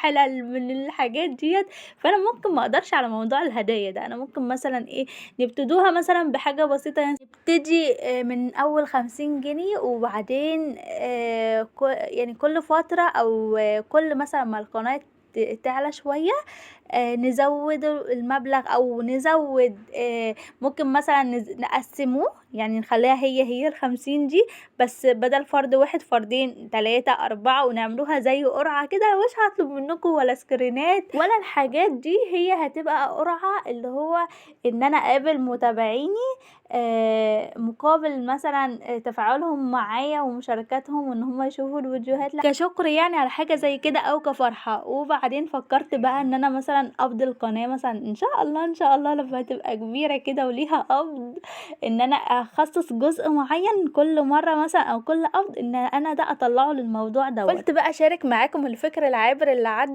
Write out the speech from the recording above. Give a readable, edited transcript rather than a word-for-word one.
حلل من الحاجات ديّة، فأنا ممكن ما أقدرش على موضوع الهدايا ده، أنا ممكن مثلًا إيه، نبتدوها مثلًا بحاجة بسيطة يعني نبتدي من أول 50 جنيه وبعدين يعني كل فترة أو كل مثلًا ما القناة تعلى شوية نزوّد المبلغ أو نزوّد ممكن مثلًا نقسّموه، يعني نخلّيها هي ال50 دي، بس بدل فرد واحد فردين، 3، 4 ونعملوها زي قرعة كده، مش هاطلب منكم ولا سكرينات ولا الحاجات دي، هي هتبقى قرعة اللي هو إن أنا أقابل متابعيني مقابل مثلًا تفاعلهم معايا ومشاركاتهم وإن هُم يشوفوا الفيديوهات كشكر يعني على حاجة زي كده أو كفرحة. وبعدين فكّرت بقى إن أنا مثلًا أفضي القناة مثلًا إن شاء الله، إن شاء الله لمّا تبقى كبيرة كده وليها قبض، إن أنا أخصّص جزء معيّن كل مرّة مثلًا أو كل قبض إن أنا ده أطلّعه للموضوع دوّة. قُلت بقى أشارك معاكم الفكر العابر اللي عدّى